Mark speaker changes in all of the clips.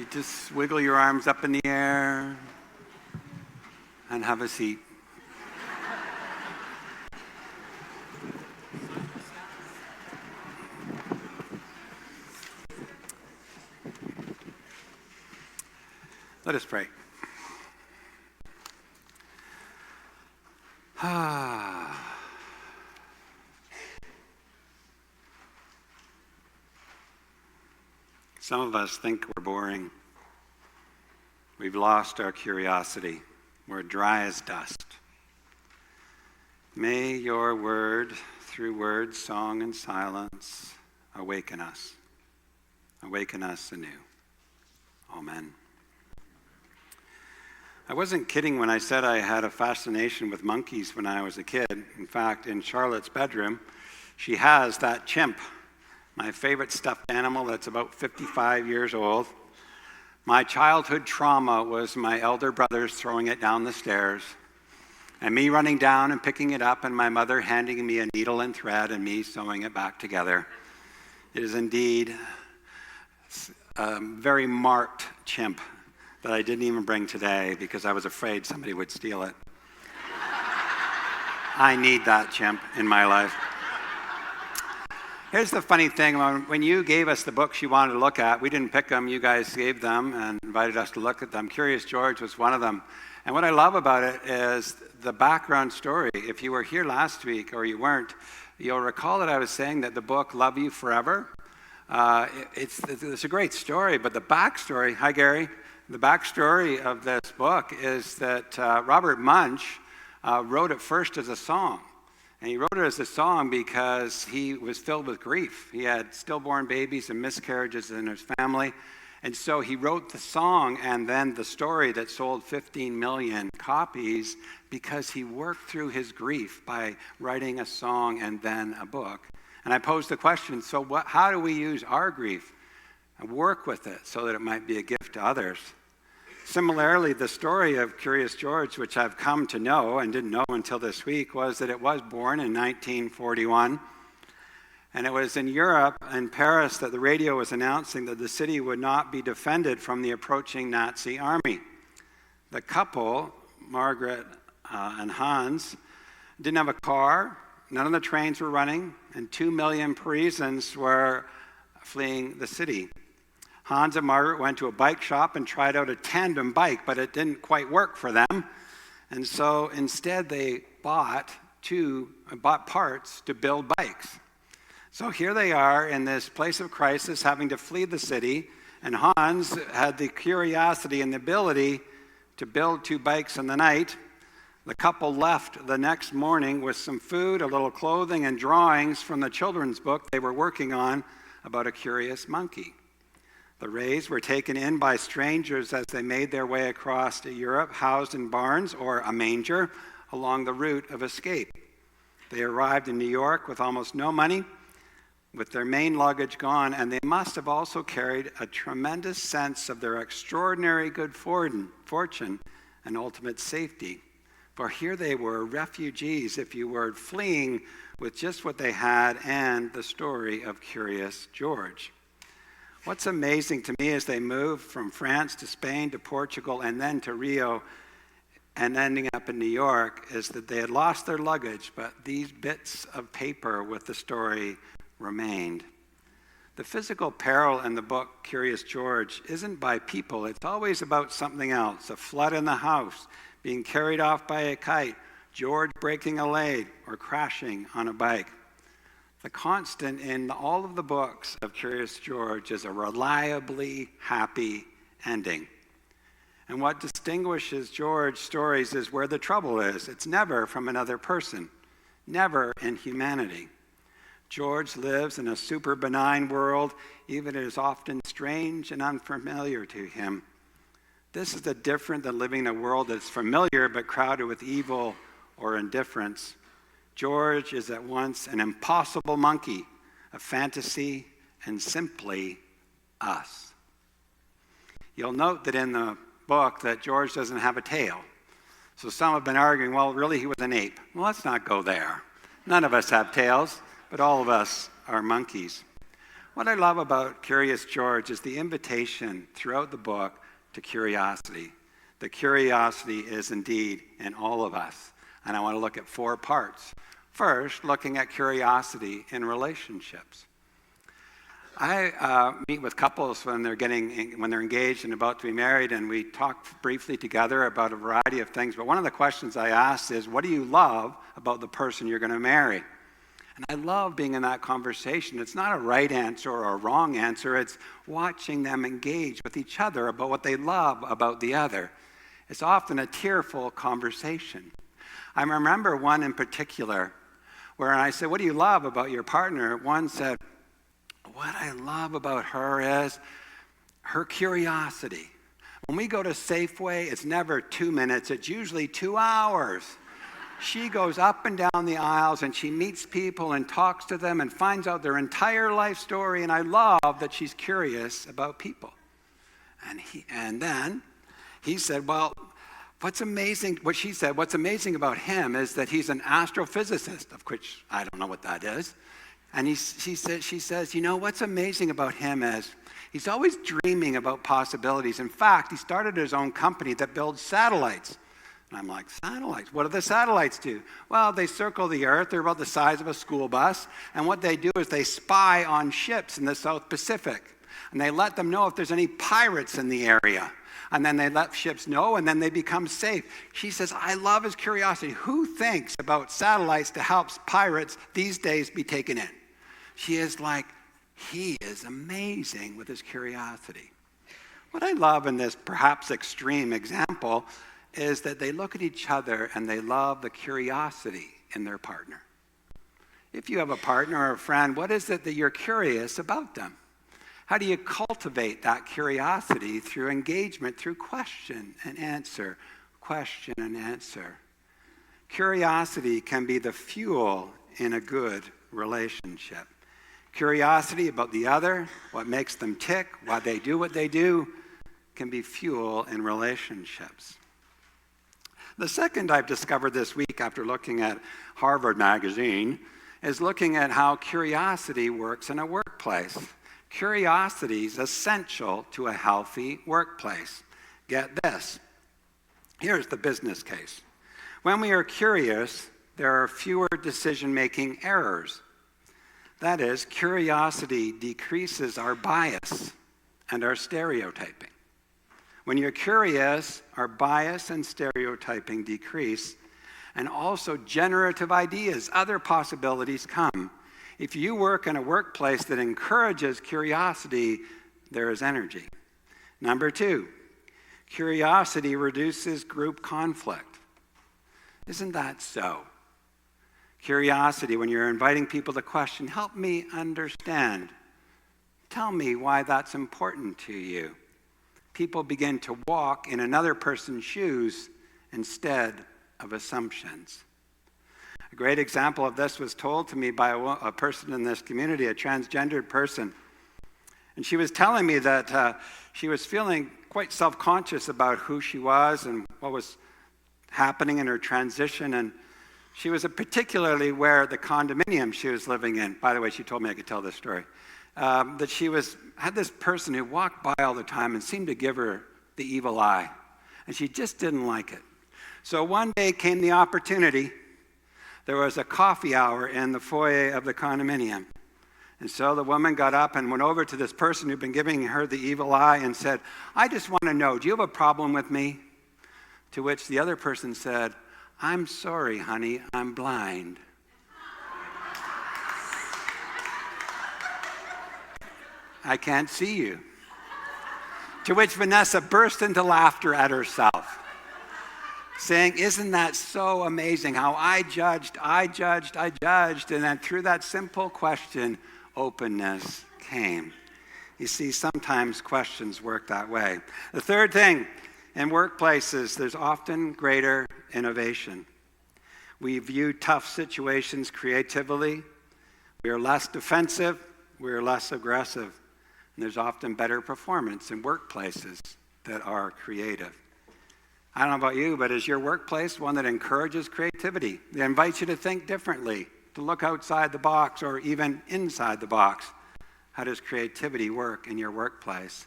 Speaker 1: You just wiggle your arms up in the air and have a seat. Let us pray. Some of us think we're boring. We've lost our curiosity. We're dry as dust. May your word, through word, song, and silence, awaken us. Awaken us anew. Amen. I wasn't kidding when I said I had a fascination with monkeys when I was a kid. In fact, in Charlotte's bedroom, she has that chimp, my favorite stuffed animal that's about 55 years old. My childhood trauma was my elder brothers throwing it down the stairs, and me running down and picking it up, and my mother handing me a needle and thread and me sewing it back together. It is indeed a very marked chimp that I didn't even bring today because I was afraid somebody would steal it. I need that chimp in my life. Here's the funny thing. When you gave us the books you wanted to look at, we didn't pick them. You guys gave them and invited us to look at them. Curious George was one of them. And what I love about it is the background story. If you were here last week or you weren't, you'll recall that I was saying that the book, Love You Forever, it's a great story, but the backstory, hi Gary, the backstory of this book is that Robert Munch wrote it first as a song. And he wrote it as a song because he was filled with grief. He had stillborn babies and miscarriages in his family. And so he wrote the song and then the story that sold 15 million copies because he worked through his grief by writing a song and then a book. And I posed the question, so how do we use our grief and work with it so that it might be a gift to others? Similarly, the story of Curious George, which I've come to know and didn't know until this week, was that it was born in 1941. And it was in Europe, in Paris, that the radio was announcing that the city would not be defended from the approaching Nazi army. The couple, Margaret and Hans, didn't have a car, none of the trains were running, and 2 million Parisians were fleeing the city. Hans and Margaret went to a bike shop and tried out a tandem bike, but it didn't quite work for them. And so instead they bought parts to build bikes. So here they are in this place of crisis, having to flee the city, and Hans had the curiosity and the ability to build 2 bikes in the night. The couple left the next morning with some food, a little clothing, and drawings from the children's book they were working on about a curious monkey. The Rays were taken in by strangers as they made their way across to Europe, housed in barns or a manger along the route of escape. They arrived in New York with almost no money, with their main luggage gone, and they must have also carried a tremendous sense of their extraordinary good fortune and ultimate safety. For here they were, refugees, if you were, fleeing with just what they had and the story of Curious George. What's amazing to me is they moved from France to Spain to Portugal and then to Rio and ending up in New York is that they had lost their luggage, but these bits of paper with the story remained. The physical peril in the book Curious George isn't by people. It's always about something else, a flood in the house, being carried off by a kite, George breaking a leg, or crashing on a bike. The constant in all of the books of Curious George is a reliably happy ending. And what distinguishes George's stories is where the trouble is. It's never from another person, never in humanity. George lives in a super benign world, even it is often strange and unfamiliar to him. This is different than living in a world that's familiar but crowded with evil or indifference. George is at once an impossible monkey, a fantasy, and simply us. You'll note that in the book that George doesn't have a tail. So some have been arguing, well, really he was an ape. Well, let's not go there. None of us have tails, but all of us are monkeys. What I love about Curious George is the invitation throughout the book to curiosity. The curiosity is indeed in all of us. And I want to look at 4 parts. First, looking at curiosity in relationships. I meet with couples when they're engaged and about to be married, and we talk briefly together about a variety of things. But one of the questions I ask is, what do you love about the person you're going to marry? And I love being in that conversation. It's not a right answer or a wrong answer. It's watching them engage with each other about what they love about the other. It's often a tearful conversation. I remember one in particular where I said, what do you love about your partner? One said, what I love about her is her curiosity. When we go to Safeway, it's never 2 minutes. It's usually 2 hours. She goes up and down the aisles and she meets people and talks to them and finds out their entire life story. And I love that she's curious about people. And then he said, well, what's amazing about him is that he's an astrophysicist, of which I don't know what that is. And she says, you know, what's amazing about him is he's always dreaming about possibilities. In fact, he started his own company that builds satellites. And I'm like, satellites? What do the satellites do? Well, they circle the earth. They're about the size of a school bus. And what they do is they spy on ships in the South Pacific. And they let them know if there's any pirates in the area. And then they let ships know, and then they become safe. She says, I love his curiosity. Who thinks about satellites to help pirates these days be taken in? She is like, he is amazing with his curiosity. What I love in this perhaps extreme example is that they look at each other and they love the curiosity in their partner. If you have a partner or a friend, what is it that you're curious about them? How do you cultivate that curiosity through engagement, through question and answer, question and answer? Curiosity can be the fuel in a good relationship. Curiosity about the other, what makes them tick, why they do what they do, can be fuel in relationships. The second I've discovered this week after looking at Harvard Magazine is looking at how curiosity works in a workplace. Curiosity is essential to a healthy workplace. Get this. Here's the business case. When we are curious, there are fewer decision-making errors. That is, curiosity decreases our bias and our stereotyping. When you're curious, our bias and stereotyping decrease, and also generative ideas, other possibilities come. If you work in a workplace that encourages curiosity, there is energy. Number 2, curiosity reduces group conflict. Isn't that so? Curiosity, when you're inviting people to question, help me understand. Tell me why that's important to you. People begin to walk in another person's shoes instead of assumptions. A great example of this was told to me by a person in this community, a transgendered person. And she was telling me that she was feeling quite self-conscious about who she was and what was happening in her transition. And she was particularly aware the condominium she was living in. By the way, she told me I could tell this story. That she had this person who walked by all the time and seemed to give her the evil eye. And she just didn't like it. So one day came the opportunity. There was a coffee hour in the foyer of the condominium. And so the woman got up and went over to this person who'd been giving her the evil eye and said, I just want to know, do you have a problem with me? To which the other person said, I'm sorry, honey, I'm blind. I can't see you. To which Vanessa burst into laughter at herself, saying, isn't that so amazing how I judged, and then through that simple question, openness came. You see, sometimes questions work that way. The third thing, in workplaces, there's often greater innovation. We view tough situations creatively. We are less defensive. We are less aggressive. And there's often better performance in workplaces that are creative. I don't know about you, but is your workplace one that encourages creativity? That invites you to think differently, to look outside the box or even inside the box? How does creativity work in your workplace?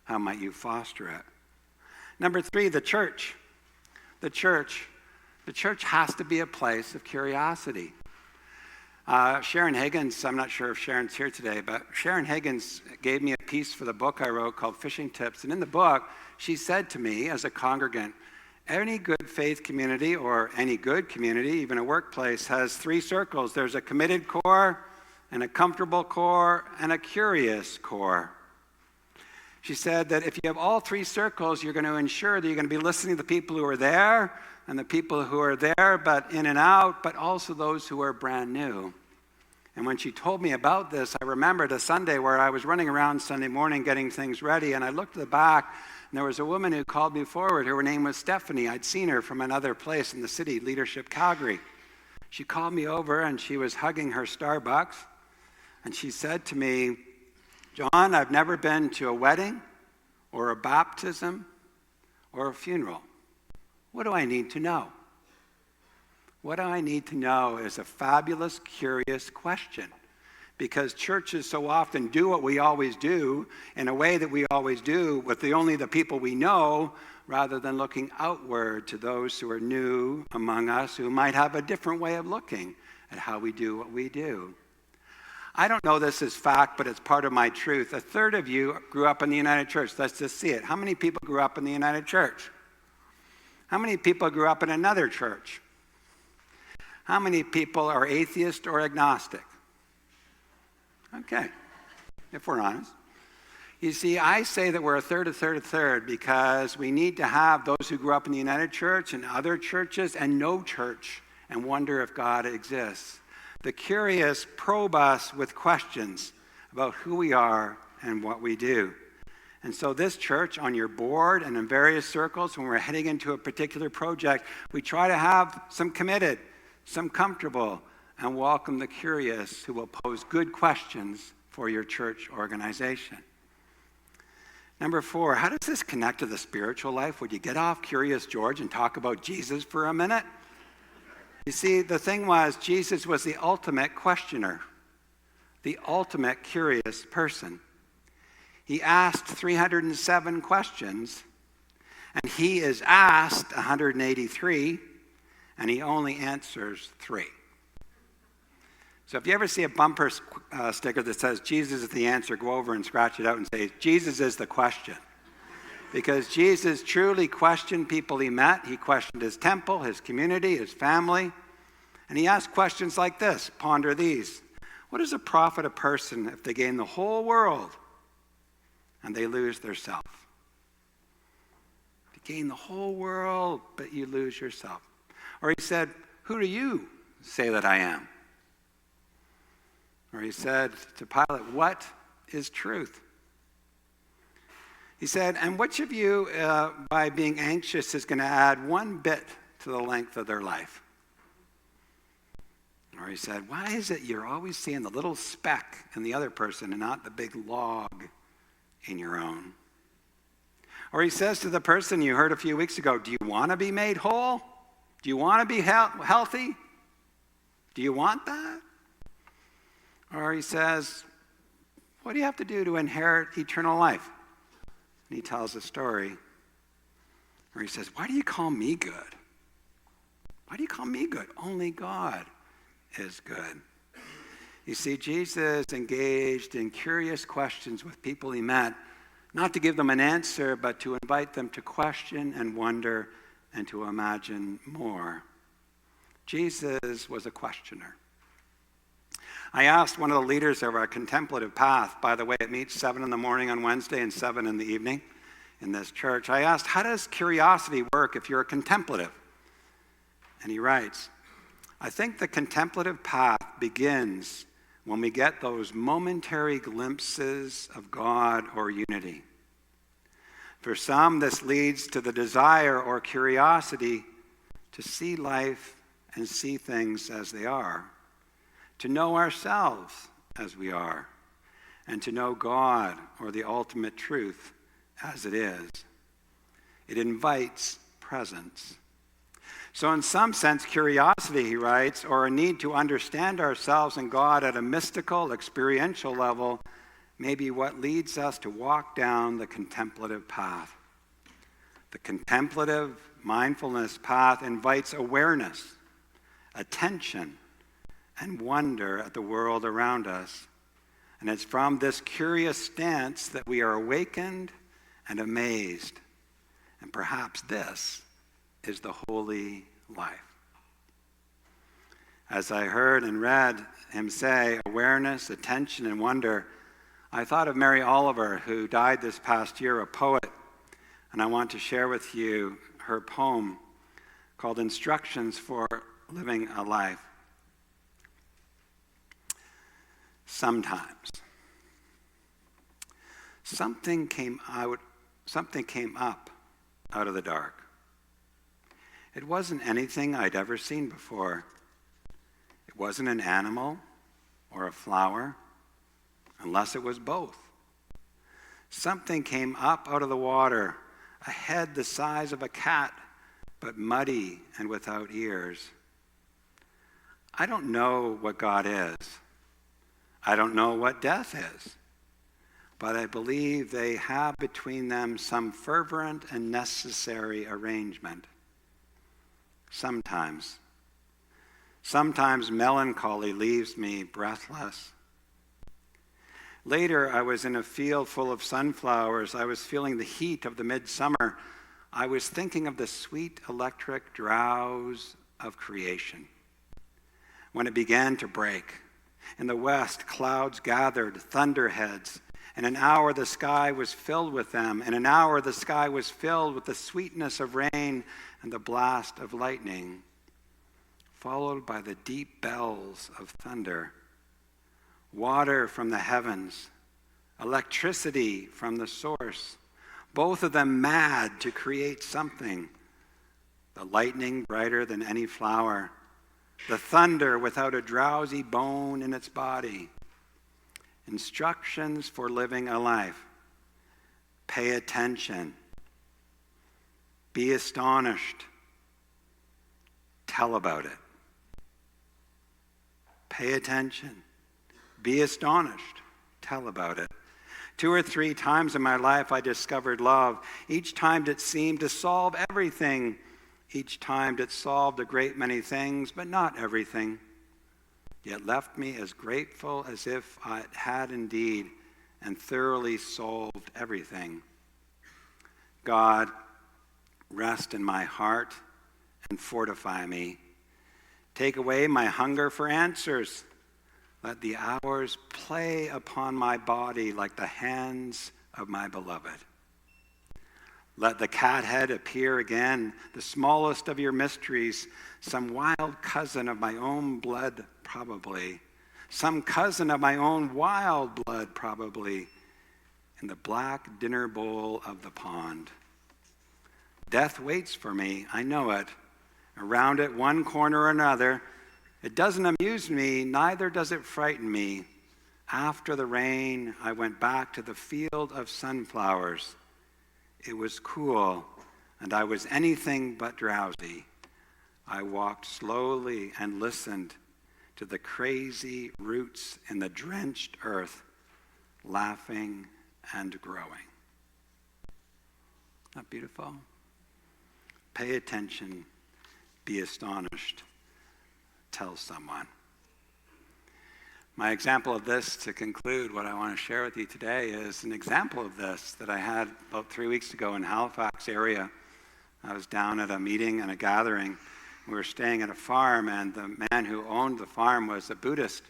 Speaker 1: How might you foster it? Number 3, the church. The church has to be a place of curiosity. Sharon Higgins, I'm not sure if Sharon's here today, but Sharon Higgins gave me a piece for the book I wrote called Fishing Tips. And in the book, she said to me as a congregant, any good faith community or any good community, even a workplace, has 3 circles. There's a committed core, and a comfortable core, and a curious core. She said that if you have all 3 circles, you're going to ensure that you're going to be listening to the people who are there, and the people who are there but in and out, but also those who are brand new. And when she told me about this, I remembered a Sunday where I was running around Sunday morning getting things ready, and I looked at the back, and there was a woman who called me forward. Her name was Stephanie. I'd seen her from another place in the city, Leadership Calgary. She called me over, and she was hugging her Starbucks, and she said to me, John, I've never been to a wedding or a baptism or a funeral. What do I need to know? What do I need to know is a fabulous, curious question. Because churches so often do what we always do in a way that we always do with only the people we know, rather than looking outward to those who are new among us who might have a different way of looking at how we do what we do. I don't know this as fact, but it's part of my truth. 1/3 of you grew up in the United Church. Let's just see it. How many people grew up in the United Church? How many people grew up in another church? How many people are atheist or agnostic? Okay, if we're honest. You see, I say that we're 1/3 because we need to have those who grew up in the United Church and other churches and no church and wonder if God exists. The curious probe us with questions about who we are and what we do. And so this church, on your board and in various circles, when we're heading into a particular project, we try to have some committed, some comfortable, and welcome the curious who will pose good questions for your church organization. Number 4, how does this connect to the spiritual life? Would you get off Curious George and talk about Jesus for a minute? You see, the thing was, Jesus was the ultimate questioner, the ultimate curious person. He asked 307 questions, and he is asked 183, and he only answers 3. So if you ever see a bumper sticker that says, Jesus is the answer, go over and scratch it out and say, Jesus is the question. Because Jesus truly questioned people he met. He questioned his temple, his community, his family. And he asked questions like this. Ponder these. What does it profit a person if they gain the whole world and they lose their self? You gain the whole world, but you lose yourself. Or he said, who do you say that I am? Or he said to Pilate, what is truth? He said, and which of you, by being anxious, is going to add 1 bit to the length of their life? Or he said, why is it you're always seeing the little speck in the other person and not the big log in your own? Or he says to the person you heard a few weeks ago, do you want to be made whole? Do you want to be healthy? Do you want that? Or he says, what do you have to do to inherit eternal life? And he tells a story. Or he says, why do you call me good? Why do you call me good? Only God is good. You see, Jesus engaged in curious questions with people he met, not to give them an answer, but to invite them to question and wonder and to imagine more. Jesus was a questioner. I asked one of the leaders of our contemplative path, by the way, it meets 7 in the morning on Wednesday and 7 in the evening in this church. I asked, how does curiosity work if you're a contemplative? And he writes, I think the contemplative path begins when we get those momentary glimpses of God or unity. For some, this leads to the desire or curiosity to see life and see things as they are, to know ourselves as we are, and to know God or the ultimate truth as it is. It invites presence. So in some sense, curiosity, he writes, or a need to understand ourselves and God at a mystical, experiential level, may be what leads us to walk down the contemplative path. The contemplative mindfulness path invites awareness, attention, and wonder at the world around us. And it's from this curious stance that we are awakened and amazed. And perhaps this is the holy life. As I heard and read him say, awareness, attention, and wonder, I thought of Mary Oliver, who died this past year, a poet. And I want to share with you her poem called Instructions for Living a Life. Sometimes something came up out of the dark. It wasn't anything I'd ever seen before. It wasn't an animal or a flower, unless it was both. Something came up out of the water, a head the size of a cat, but muddy and without ears. I don't know what God is. I don't know what death is. But I believe they have between them some fervent and necessary arrangement. Sometimes melancholy leaves me breathless. Later, I was in a field full of sunflowers. I was feeling the heat of the midsummer. I was thinking of the sweet electric drowse of creation. When it began to break, in the west, clouds gathered, thunderheads. In an hour, the sky was filled with them. In an hour, the sky was filled with the sweetness of rain and the blast of lightning, followed by the deep bells of thunder. Water from the heavens, electricity from the source, both of them mad to create something. The lightning brighter than any flower, the thunder without a drowsy bone in its body. Instructions for living a life. Pay attention. Be astonished. Tell about it. Pay attention. Be astonished. Tell about it. 2 or 3 times in my life I discovered love. Each time it seemed to solve everything. Each time it solved a great many things, but not everything. Yet left me as grateful as if I had indeed and thoroughly solved everything. God, rest in my heart and fortify me. Take away my hunger for answers. Let the hours play upon my body like the hands of my beloved. Let the cat head appear again, the smallest of your mysteries, some wild cousin of my own blood, probably. Some cousin of my own wild blood, probably, in the black dinner bowl of the pond. Death waits for me, I know it. Around it, one corner or another. It doesn't amuse me, neither does it frighten me. After the rain, I went back to the field of sunflowers. It was cool, and I was anything but drowsy. I walked slowly and listened to the crazy roots in the drenched earth, laughing and growing. Not beautiful? Pay attention, be astonished, tell someone. My example of this, to conclude what I want to share with you today, is an example of this that I had about 3 weeks ago in Halifax area. I was down at a meeting and a gathering. We were staying at a farm, and the man who owned the farm was a Buddhist.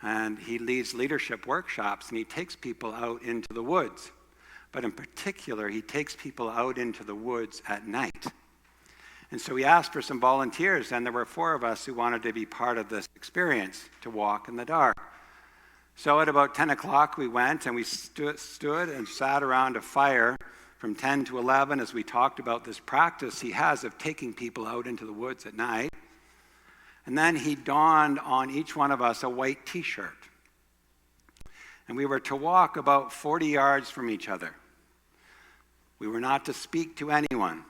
Speaker 1: And he leads leadership workshops, and he takes people out into the woods. But in particular, he takes people out into the woods at night. And so we asked for some volunteers, and there were 4 of us who wanted to be part of this experience, to walk in the dark. So at about 10 o'clock, we went, and we stood and sat around a fire from 10 to 11 as we talked about this practice he has of taking people out into the woods at night. And then he donned on each one of us a white T-shirt. And we were to walk about 40 yards from each other. We were not to speak to anyone.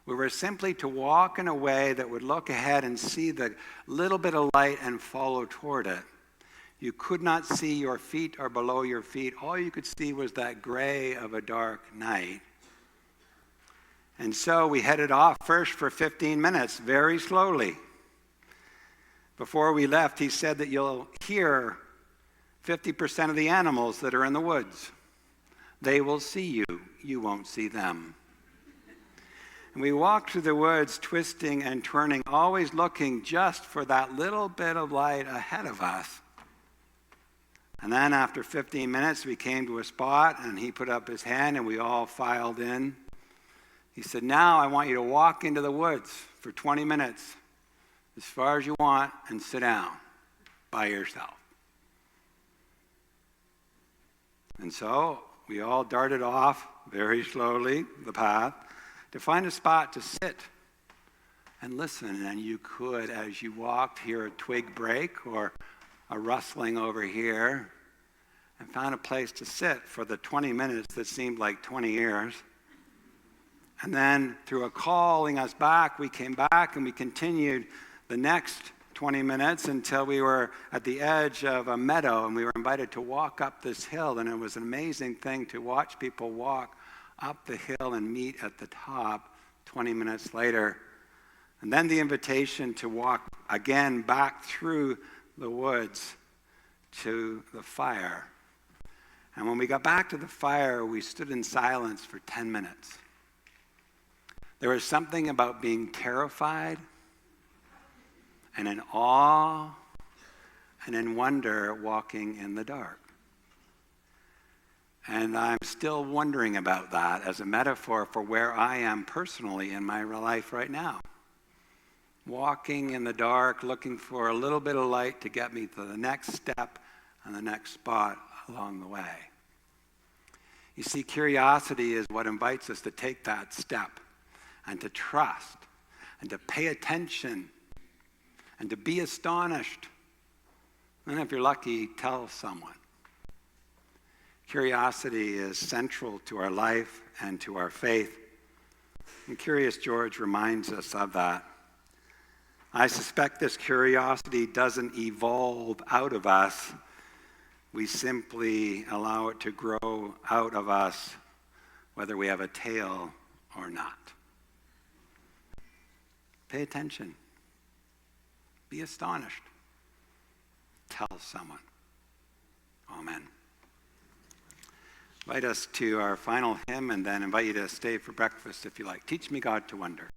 Speaker 1: We were simply to walk in a way that would look ahead and see the little bit of light and follow toward it. You could not see your feet or below your feet. All you could see was that gray of a dark night. And so we headed off first for 15 minutes, very slowly. Before we left, he said that you'll hear 50% of the animals that are in the woods. They will see you. You won't see them. And we walked through the woods, twisting and turning, always looking just for that little bit of light ahead of us. And then after 15 minutes, we came to a spot, and he put up his hand, and we all filed in. He said, now I want you to walk into the woods for 20 minutes, as far as you want, and sit down by yourself. And so we all darted off very slowly, the path, to find a spot to sit and listen. And you could, as you walked, hear a twig break or a rustling over here, and found a place to sit for the 20 minutes that seemed like 20 years. And then through a calling us back, we came back and we continued the next 20 minutes until we were at the edge of a meadow, and we were invited to walk up this hill. And it was an amazing thing to watch people walk up the hill and meet at the top 20 minutes later. And then the invitation to walk again back through the woods to the fire. And when we got back to the fire, we stood in silence for 10 minutes. There was something about being terrified and in awe and in wonder walking in the dark. And I'm still wondering about that as a metaphor for where I am personally in my life right now. Walking in the dark, looking for a little bit of light to get me to the next step and the next spot along the way. You see, curiosity is what invites us to take that step and to trust and to pay attention and to be astonished. And if you're lucky, tell someone. Curiosity is central to our life and to our faith. And Curious George reminds us of that. I suspect this curiosity doesn't evolve out of us. We simply allow it to grow out of us, whether we have a tail or not. Pay attention. Be astonished. Tell someone. Amen. Invite us to our final hymn, and then invite you to stay for breakfast if you like. Teach me, God, to wonder.